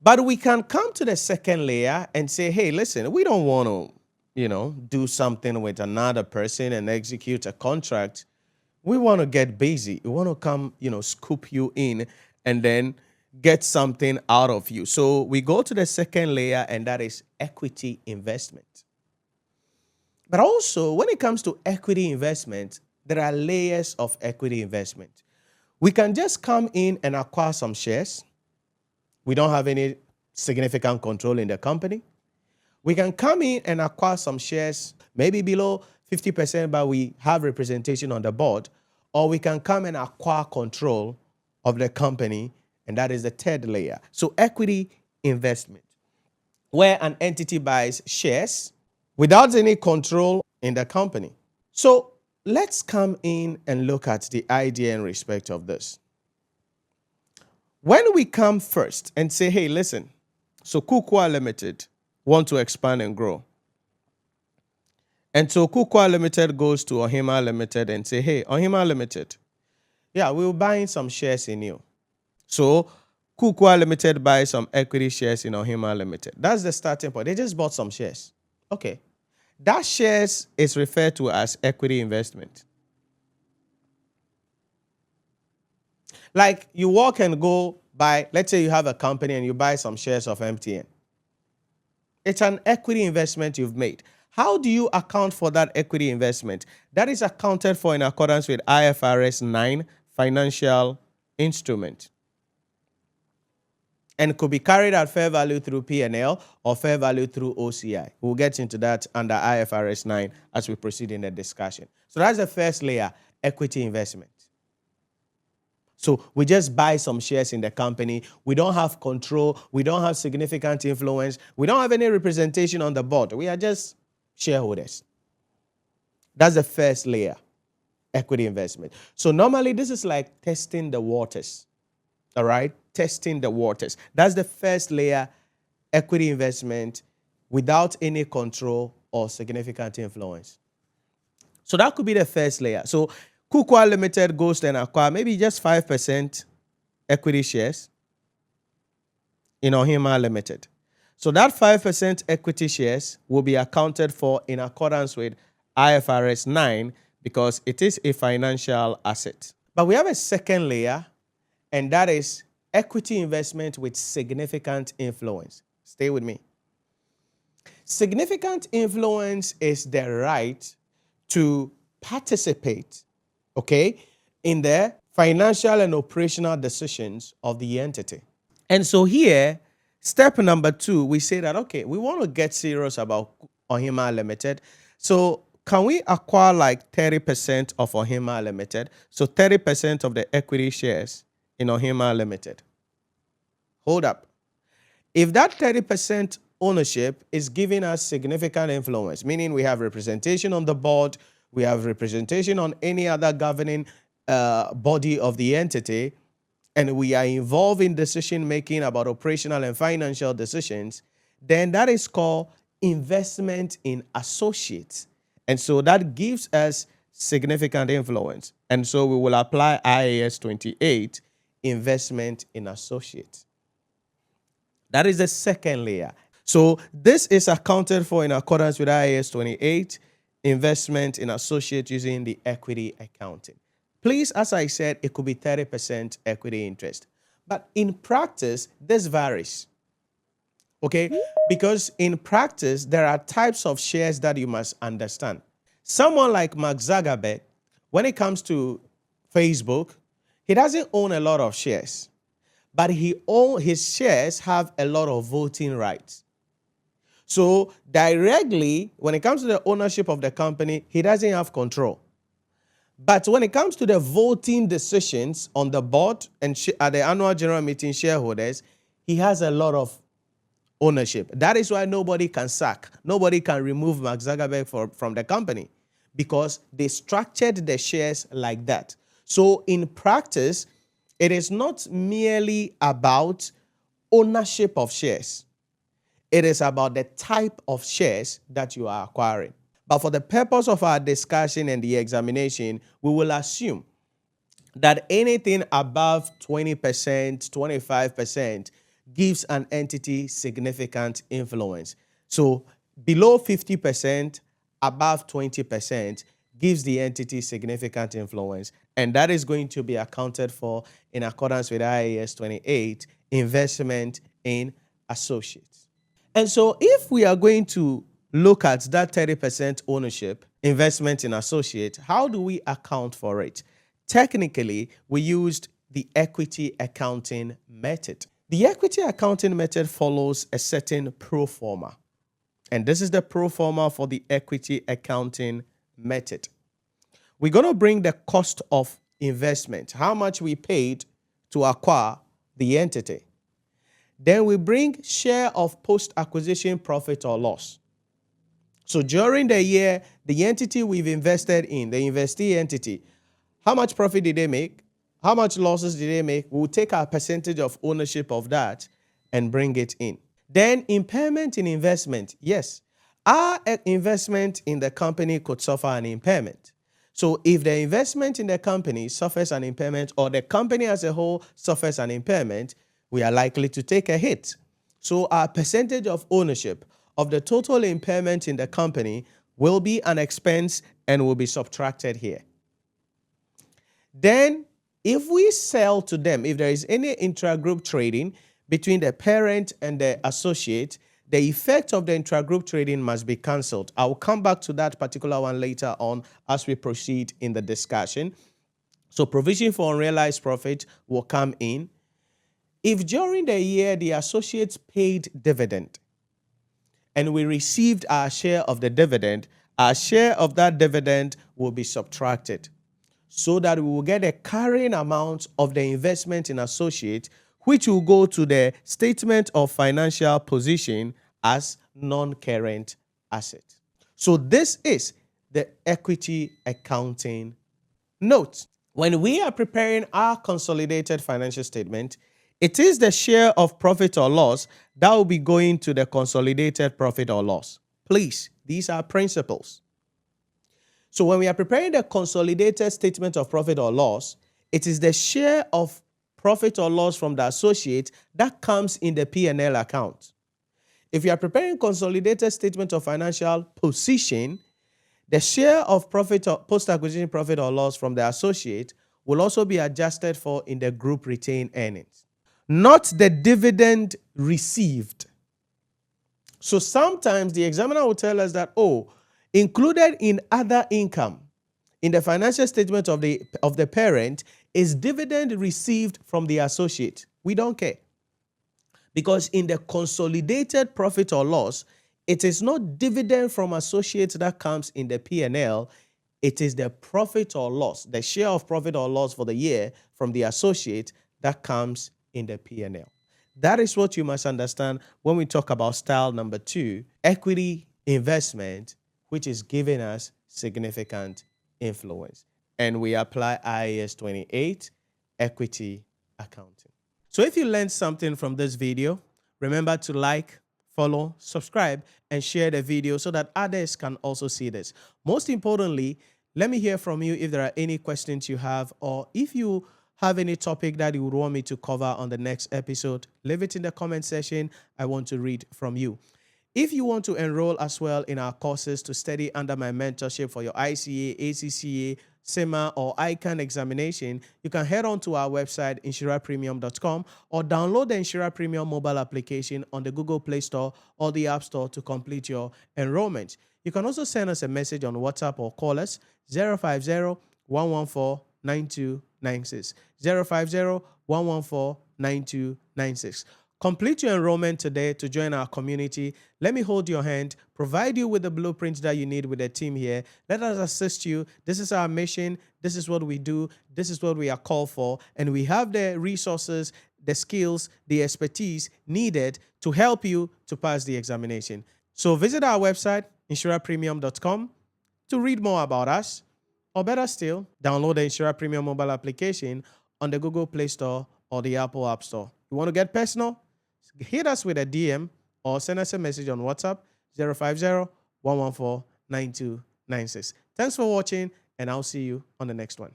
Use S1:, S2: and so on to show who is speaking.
S1: But we can come to the second layer and say, hey, listen, we don't want to, do something with another person and execute a contract. We want to get busy. We want to come, scoop you in and then get something out of you. So we go to the second layer, and that is equity investment. But also, when it comes to equity investment, there are layers of equity investment. We can just come in and acquire some shares. We don't have any significant control in the company. We can come in and acquire some shares, maybe below 50%, but we have representation on the board. Or we can come and acquire control of the company, and that is the third layer. So equity investment, where an entity buys shares without any control in the company. So let's come in and look at the idea in respect of this. When we come first and say, hey, listen, so Kukwa Limited want to expand and grow. And so Kukwa Limited goes to Ohima Limited and say, hey, Ohima Limited, yeah, we're buying some shares in you. So Kukwa Limited buys some equity shares in Ohima Limited. That's the starting point. They just bought some shares. Okay. That shares is referred to as equity investment. Like you walk and go buy, let's say you have a company and you buy some shares of MTN. It's an equity investment you've made. How do you account for that equity investment? That is accounted for in accordance with IFRS 9 financial instrument. And could be carried at fair value through P&L or fair value through OCI. We'll get into that under IFRS 9 as we proceed in the discussion. So that's the first layer, equity investment. So we just buy some shares in the company. We don't have control. We don't have significant influence. We don't have any representation on the board. We are just shareholders. That's the first layer, equity investment. So normally this is like testing the waters. All right? Testing the waters. That's the first layer, equity investment without any control or significant influence. So that could be the first layer. So Kukwa Limited goes and acquire maybe just 5% equity shares in Ohima Limited. So that 5% equity shares will be accounted for in accordance with IFRS 9 because it is a financial asset. But we have a second layer, and that is equity investment with significant influence. Stay with me. Significant influence is the right to participate, in the financial and operational decisions of the entity. And so here, step number 2, we say that, we want to get serious about Ohima Limited. So can we acquire like 30% of Ohima Limited? So 30% of the equity shares in Ohima Limited. Hold up. If that 30% ownership is giving us significant influence, meaning we have representation on the board, we have representation on any other governing body of the entity, and we are involved in decision-making about operational and financial decisions, then that is called investment in associates. And so that gives us significant influence. And so we will apply IAS 28, investment in associates. That is the second layer. So this is accounted for in accordance with IAS 28, investment in associates using the equity accounting. Please, as I said, it could be 30% equity interest. But in practice, this varies. Because in practice, there are types of shares that you must understand. Someone like Mark Zuckerberg, when it comes to Facebook, he doesn't own a lot of shares, but his shares have a lot of voting rights. So directly, when it comes to the ownership of the company, he doesn't have control. But when it comes to the voting decisions on the board and at the annual general meeting shareholders, he has a lot of ownership. That is why nobody can sack. Nobody can remove Mark Zuckerberg from the company because they structured the shares like that. So in practice, it is not merely about ownership of shares. It is about the type of shares that you are acquiring. But for the purpose of our discussion and the examination, we will assume that anything above 20%, 25%, gives an entity significant influence. So below 50%, above 20% gives the entity significant influence. And that is going to be accounted for in accordance with IAS 28, investment in associates. And so if we are going to look at that 30% ownership, investment in associate, how do we account for it? Technically, we used the equity accounting method. The equity accounting method follows a certain pro forma. And this is the pro forma for the equity accounting method. We're going to bring the cost of investment, how much we paid to acquire the entity. Then we bring share of post-acquisition profit or loss. So during the year, the entity we've invested in, the investee entity, how much profit did they make? How much losses did they make? We'll take our percentage of ownership of that and bring it in. Then impairment in investment. Yes, our investment in the company could suffer an impairment. So if the investment in the company suffers an impairment or the company as a whole suffers an impairment, we are likely to take a hit. So our percentage of ownership of the total impairment in the company will be an expense and will be subtracted here. Then if we sell to them, if there is any intra-group trading between the parent and the associate, the effect of the intra-group trading must be cancelled. I will come back to that particular one later on as we proceed in the discussion. So provision for unrealized profit will come in. If during the year the associates paid dividend and we received our share of the dividend, our share of that dividend will be subtracted, so that we will get a carrying amount of the investment in associate, which will go to the statement of financial position as non-current asset. So this is the equity accounting note. When we are preparing our consolidated financial statement, it is the share of profit or loss that will be going to the consolidated profit or loss. Please, these are principles. So when we are preparing the consolidated statement of profit or loss, it is the share of profit or loss from the associate that comes in the P&L account. If you are preparing consolidated statement of financial position, the share of profit or post-acquisition profit or loss from the associate will also be adjusted for in the group retained earnings, not the dividend received. So sometimes the examiner will tell us that, included in other income in the financial statement of the parent is dividend received from the associate. We don't care. Because in the consolidated profit or loss, it is not dividend from associates that comes in the P&L. It is the profit or loss, the share of profit or loss for the year from the associate that comes in the P&L. That is what you must understand when we talk about style number 2, equity investment, which is giving us significant influence. And we apply IAS 28, equity accounting. So if you learned something from this video, remember to like, follow, subscribe, and share the video so that others can also see this. Most importantly, let me hear from you if there are any questions you have, or if you have any topic that you would want me to cover on the next episode, leave it in the comment section. I want to read from you. If you want to enroll as well in our courses to study under my mentorship for your ICA, ACCA, CIMA, or ICAG examination, you can head on to our website, NhyiraPremium.com, or download the Nhyira Premium mobile application on the Google Play Store or the App Store to complete your enrollment. You can also send us a message on WhatsApp or call us 050-114-9296. 050-114-9296. Complete your enrollment today to join our community. Let me hold your hand, provide you with the blueprints that you need with the team here. Let us assist you. This is our mission. This is what we do. This is what we are called for. And we have the resources, the skills, the expertise needed to help you to pass the examination. So visit our website, NhyiraPremium.com, to read more about us. Or better still, download the Nhyira Premium mobile application on the Google Play Store or the Apple App Store. You want to get personal? Hit us with a DM or send us a message on WhatsApp 050-114-9296. Thanks for watching, and I'll see you on the next one.